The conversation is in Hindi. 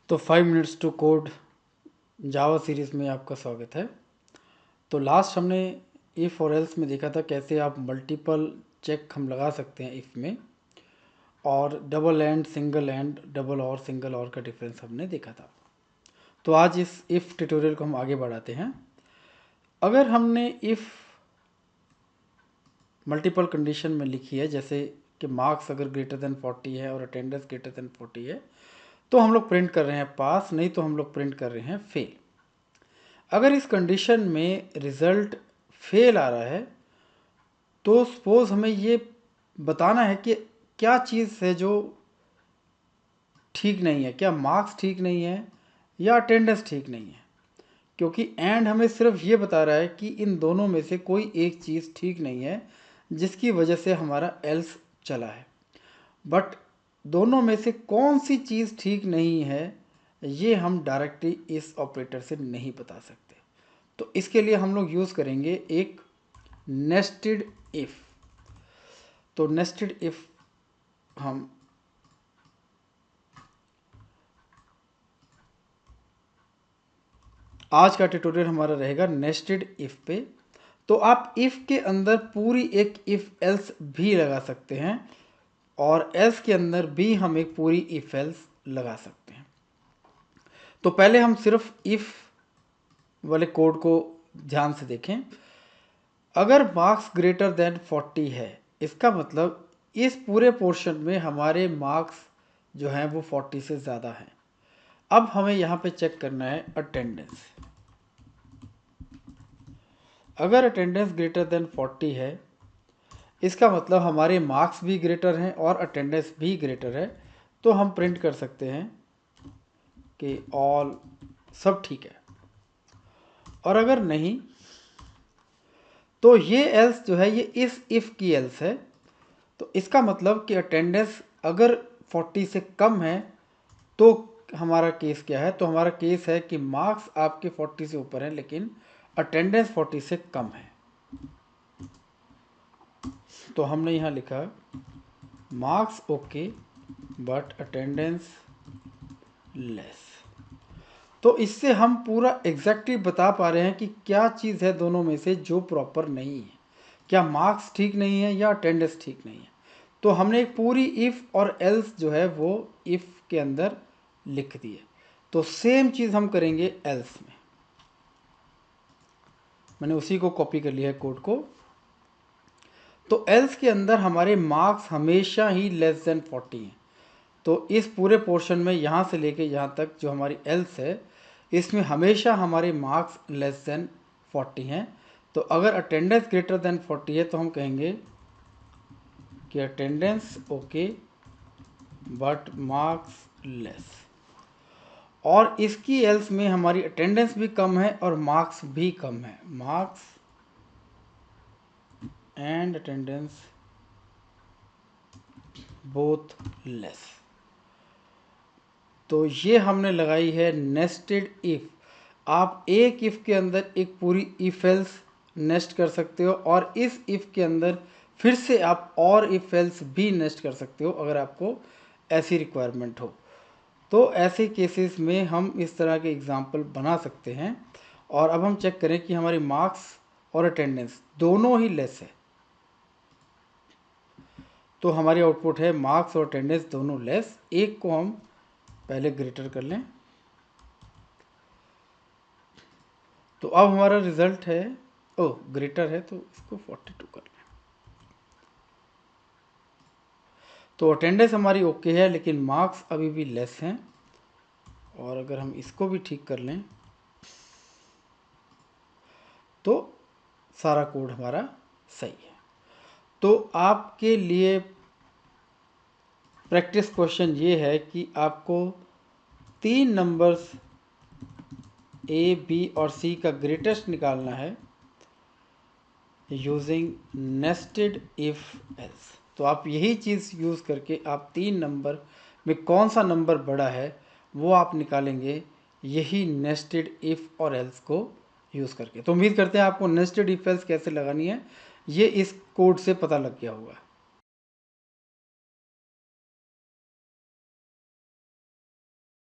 तो 5 minutes to code java series में आपका स्वागत है। तो लास्ट हमने इफ़ और एल्स में देखा था कैसे आप मल्टीपल चेक हम लगा सकते हैं इफ़ में, और double and, single and, double और सिंगल और का डिफरेंस हमने देखा था। तो आज इस इफ़ ट्यूटोरियल को हम आगे बढ़ाते हैं। अगर हमने इफ़ मल्टीपल कंडीशन में लिखी है, जैसे कि मार्क्स अगर ग्रेटर देन 40 है और अटेंडेंस ग्रेटर देन 40 है, तो हम लोग प्रिंट कर रहे हैं पास, नहीं तो हम लोग प्रिंट कर रहे हैं फेल। अगर इस कंडीशन में रिज़ल्ट फेल आ रहा है तो सपोज हमें ये बताना है कि क्या चीज़ है जो ठीक नहीं है, क्या मार्क्स ठीक नहीं है या अटेंडेंस ठीक नहीं है, क्योंकि एंड हमें सिर्फ ये बता रहा है कि इन दोनों में से कोई एक चीज़ ठीक नहीं है जिसकी वजह से हमारा एल्स चला है। बट दोनों में से कौन सी चीज़ ठीक नहीं है ये हम डायरेक्टली इस ऑपरेटर से नहीं बता सकते। तो इसके लिए हम लोग यूज़ करेंगे एक नेस्टेड इफ़। तो नेस्टेड इफ़ हम आज का ट्यूटोरियल हमारा रहेगा नेस्टेड इफ़ पे। तो आप इफ़ के अंदर पूरी एक इफ़ एल्स भी लगा सकते हैं और एल्स के अंदर भी हम एक पूरी इफ़ एल्स लगा सकते हैं। तो पहले हम सिर्फ इफ़ वाले कोड को ध्यान से देखें। अगर मार्क्स ग्रेटर देन 40 है, इसका मतलब इस पूरे पोर्शन में हमारे मार्क्स जो हैं वो 40 से ज़्यादा हैं। अब हमें यहाँ पे चेक करना है अटेंडेंस। अगर अटेंडेंस ग्रेटर देन 40 है, इसका मतलब हमारे मार्क्स भी ग्रेटर हैं और अटेंडेंस भी ग्रेटर है। तो हम प्रिंट कर सकते हैं कि ऑल सब ठीक है। और अगर नहीं तो ये एल्स जो है ये इस इफ़ की एल्स है। तो इसका मतलब कि अटेंडेंस अगर 40 से कम है तो हमारा केस क्या है, तो हमारा केस है कि मार्क्स आपके 40 से ऊपर है लेकिन अटेंडेंस 40 से कम है। तो हमने यहाँ लिखा marks okay but attendance less. तो इससे हम पूरा एग्जैक्टली बता पा रहे हैं कि क्या चीज़ है दोनों में से जो प्रॉपर नहीं है, क्या मार्क्स ठीक नहीं है या अटेंडेंस ठीक नहीं है। तो हमने एक पूरी इफ़ और एल्स जो है वो इफ़ के अंदर लिख दी है। तो सेम चीज़ हम करेंगे एल्स में। मैंने उसी को कॉपी कर लिया है कोड को। तो एल्स के अंदर हमारे मार्क्स हमेशा ही लेस देन 40 हैं। तो इस पूरे पोर्शन में यहाँ से लेके यहाँ तक जो हमारी एल्स है, इसमें हमेशा हमारे मार्क्स लेस देन 40 हैं। तो अगर अटेंडेंस ग्रेटर देन 40 है तो हम कहेंगे कि attendance okay but marks less. और इसकी एल्स में हमारी अटेंडेंस भी कम है और मार्क्स भी कम है। Marks and attendance both less. तो ये हमने लगाई है नेस्टेड इफ़। आप एक इफ़ के अंदर एक पूरी इफ एल्स नेस्ट कर सकते हो और इस इफ़ के अंदर फिर से आप और इफ एल्स भी नेस्ट कर सकते हो अगर आपको ऐसी रिक्वायरमेंट हो। तो ऐसे केसेस में हम इस तरह के एग्जाम्पल बना सकते हैं। और अब हम चेक करें कि हमारी मार्क्स और अटेंडेंस दोनों ही लेस है। तो हमारी आउटपुट है मार्क्स और अटेंडेंस दोनों लेस। एक को हम पहले ग्रेटर कर लें। तो अब हमारा रिजल्ट है ग्रेटर है, तो इसको 42 कर लें। तो अटेंडेंस हमारी ओके है लेकिन मार्क्स अभी भी लेस हैं। और अगर हम इसको भी ठीक कर लें तो सारा कोड हमारा सही है। तो आपके लिए प्रैक्टिस क्वेश्चन ये है कि आपको 3 नंबर्स ए, बी और सी का ग्रेटेस्ट निकालना है यूजिंग नेस्टेड इफ एल्स। तो आप यही चीज़ यूज़ करके आप 3 नंबर में कौन सा नंबर बड़ा है वो आप निकालेंगे, यही नेस्टेड इफ़ और एल्स को यूज़ करके। तो उम्मीद करते हैं आपको नेस्टेड इफ एल्स कैसे लगानी है ये इस कोड से पता लग गया होगा।